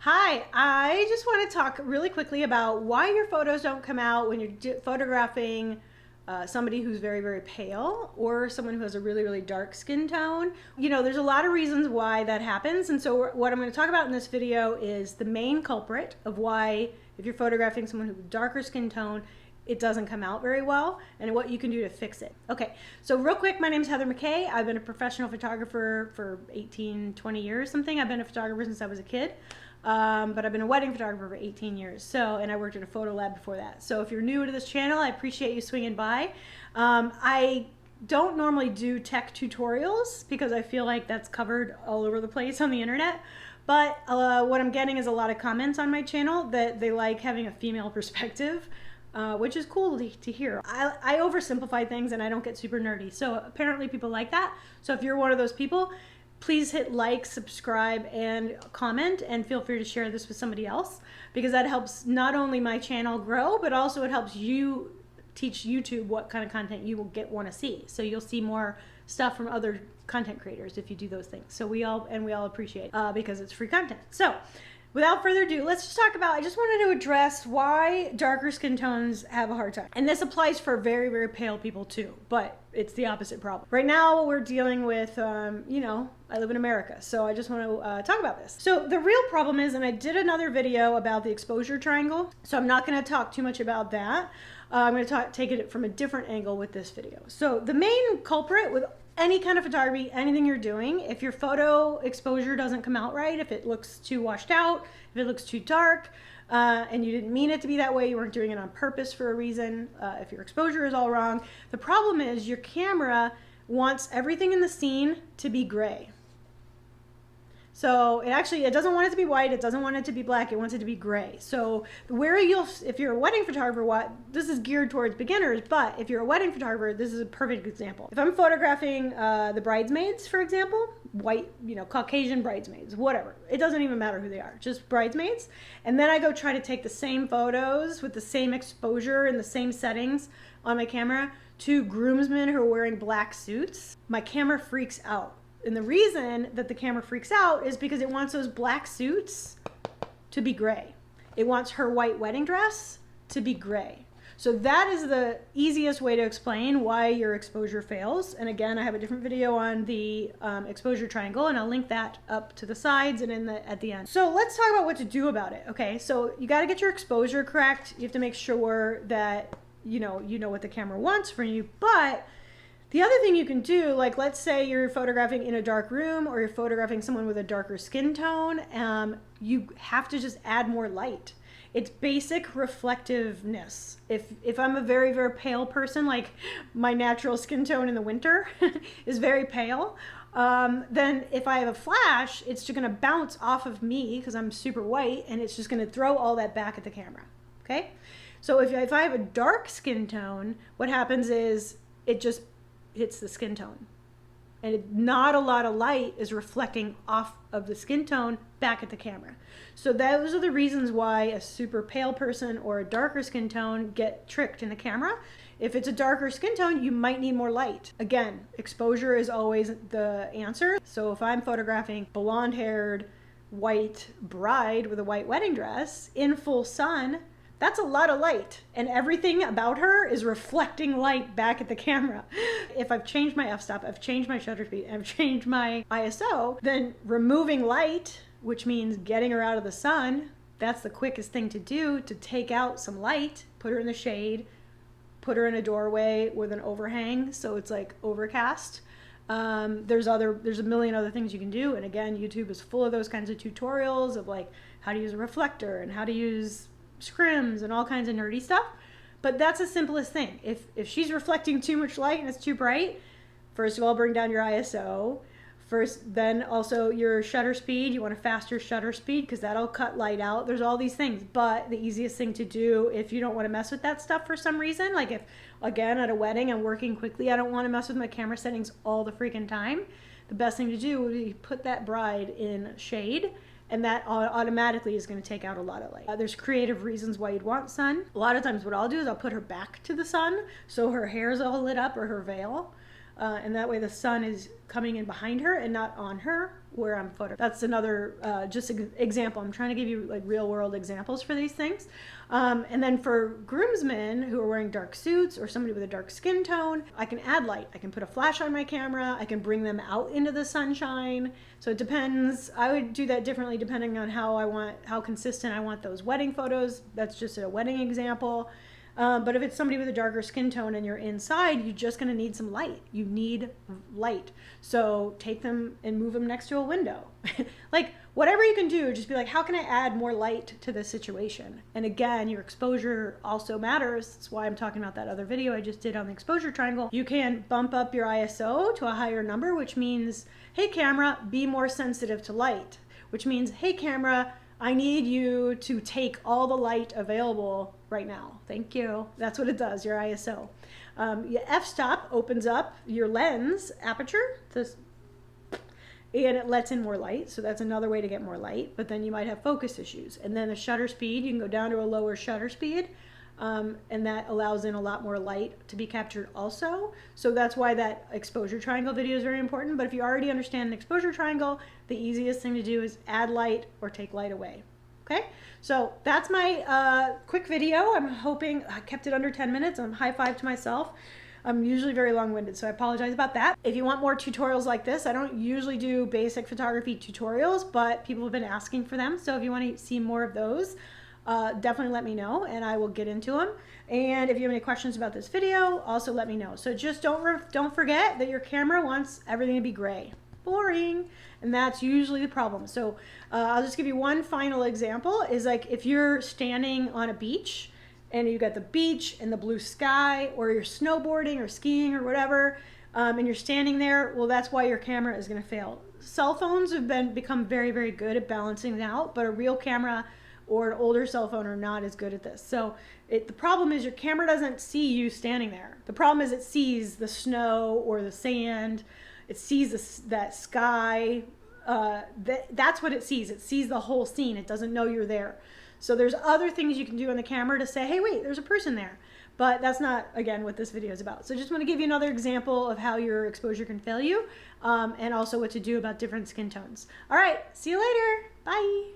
Hi, I just want to talk really quickly about why your photos don't come out when you're photographing somebody who's very, very pale or someone who has a really, really dark skin tone. You know, there's a lot of reasons why that happens. And so what I'm going to talk about in this video is the main culprit of why, if you're photographing someone with a darker skin tone, it doesn't come out very well, and what you can do to fix it. Okay, so real quick, my name's Heather McKay. I've been a professional photographer for 18, 20 years, something. I've been a photographer since I was a kid. But I've been a wedding photographer for 18 years. And I worked at a photo lab before that. So if you're new to this channel, I appreciate you swinging by. I don't normally do tech tutorials because I feel like that's covered all over the place on the internet. But what I'm getting is a lot of comments on my channel that they like having a female perspective, which is cool to hear. I oversimplify things and I don't get super nerdy. So apparently people like that. So if you're one of those people, please hit like, subscribe, and comment, and feel free to share this with somebody else, because that helps not only my channel grow, but also it helps you teach YouTube what kind of content you will want to see. So you'll see more stuff from other content creators if you do those things. So we all appreciate because it's free content. So without further ado, let's just talk about, I just wanted to address why darker skin tones have a hard time. And this applies for very, very pale people too, but it's the opposite problem. Right now, we're dealing with, you know, I live in America, so I just want to talk about this. So the real problem is, and I did another video about the exposure triangle, so I'm not going to talk too much about that. I'm going to take it from a different angle with this video. So the main culprit with any kind of photography, anything you're doing, if your photo exposure doesn't come out right, if it looks too washed out, if it looks too dark, and you didn't mean it to be that way, you weren't doing it on purpose for a reason, if your exposure is all wrong, the problem is your camera wants everything in the scene to be gray. So it doesn't want it to be white, it doesn't want it to be black, it wants it to be gray. So if you're a wedding photographer, this is geared towards beginners, but if you're a wedding photographer, this is a perfect example. If I'm photographing the bridesmaids, for example, white, you know, Caucasian bridesmaids, whatever, it doesn't even matter who they are, just bridesmaids, and then I go try to take the same photos with the same exposure and the same settings on my camera to groomsmen who are wearing black suits, my camera freaks out. And the reason that the camera freaks out is because it wants those black suits to be gray. It wants her white wedding dress to be gray. So that is the easiest way to explain why your exposure fails. And again, I have a different video on the exposure triangle, and I'll link that up to the sides and at the end. So let's talk about what to do about it. Okay, so you got to get your exposure correct. You have to make sure that you know what the camera wants from you, but the other thing you can do, like let's say you're photographing in a dark room or you're photographing someone with a darker skin tone, you have to just add more light. It's basic reflectiveness. If I'm a very, very pale person, like my natural skin tone in the winter is very pale, then if I have a flash, it's just gonna bounce off of me because I'm super white, and it's just gonna throw all that back at the camera, okay? So if I have a dark skin tone, what happens is it just hits the skin tone, and not a lot of light is reflecting off of the skin tone back at the camera. So those are the reasons why a super pale person or a darker skin tone get tricked in the camera. If it's a darker skin tone, you might need more light. Again, exposure is always the answer. So if I'm photographing blonde-haired white bride with a white wedding dress in full sun, that's a lot of light, and everything about her is reflecting light back at the camera. If I've changed my f-stop, I've changed my shutter speed, I've changed my ISO, then removing light, which means getting her out of the sun, that's the quickest thing to do to take out some light, put her in the shade, put her in a doorway with an overhang so it's like overcast. There's a million other things you can do, and again, YouTube is full of those kinds of tutorials of like how to use a reflector and how to use scrims and all kinds of nerdy stuff, but that's the simplest thing. If she's reflecting too much light and it's too bright, first of all, bring down your ISO. Then also your shutter speed. You want a faster shutter speed because that'll cut light out. There's all these things, but the easiest thing to do if you don't want to mess with that stuff for some reason, like if, again, at a wedding I'm working quickly, I don't want to mess with my camera settings all the freaking time, the best thing to do would be put that bride in shade, and that automatically is going to take out a lot of light. There's creative reasons why you'd want sun. A lot of times what I'll do is I'll put her back to the sun so her hair's all lit up, or her veil. and that way the sun is coming in behind her and not on her where I'm photographing. That's another just example. I'm trying to give you like real world examples for these things. And then for groomsmen who are wearing dark suits or somebody with a dark skin tone, I can add light. I can put a flash on my camera. I can bring them out into the sunshine. So it depends. I would do that differently depending on how consistent I want those wedding photos. That's just a wedding example. But if it's somebody with a darker skin tone and you're inside, you're just going to need some light. You need light. So take them and move them next to a window. Like whatever you can do, just be like, how can I add more light to this situation? And again, your exposure also matters. That's why I'm talking about that other video I just did on the exposure triangle. You can bump up your ISO to a higher number, which means, hey camera, be more sensitive to light, which means, hey camera, I need you to take all the light available right now. Thank you. That's what it does, your ISO. Your f-stop opens up your lens aperture, and it lets in more light. So that's another way to get more light, but then you might have focus issues. And then the shutter speed, you can go down to a lower shutter speed, and that allows in a lot more light to be captured also. So that's why that exposure triangle video is very important. But if you already understand an exposure triangle, the easiest thing to do is add light or take light away. Okay, so that's my quick video. I'm hoping I kept it under 10 minutes. I'm high five to myself. I'm usually very long-winded, so I apologize about that. If you want more tutorials like this, I don't usually do basic photography tutorials, but people have been asking for them. So if you want to see more of those, definitely let me know and I will get into them. And if you have any questions about this video, also let me know. So just don't forget that your camera wants everything to be gray. Boring. And that's usually the problem. So I'll just give you one final example is like if you're standing on a beach and you got the beach and the blue sky, or you're snowboarding or skiing or whatever, and you're standing there, well, that's why your camera is going to fail. Cell phones have become very, very good at balancing it out, but a real camera or an older cell phone are not as good at this. So the problem is your camera doesn't see you standing there. The problem is it sees the snow or the sand. It sees that sky. That's what it sees. It sees the whole scene. It doesn't know you're there. So there's other things you can do on the camera to say, hey, wait, there's a person there. But that's not, again, what this video is about. So just want to give you another example of how your exposure can fail you, and also what to do about different skin tones. All right, see you later. Bye.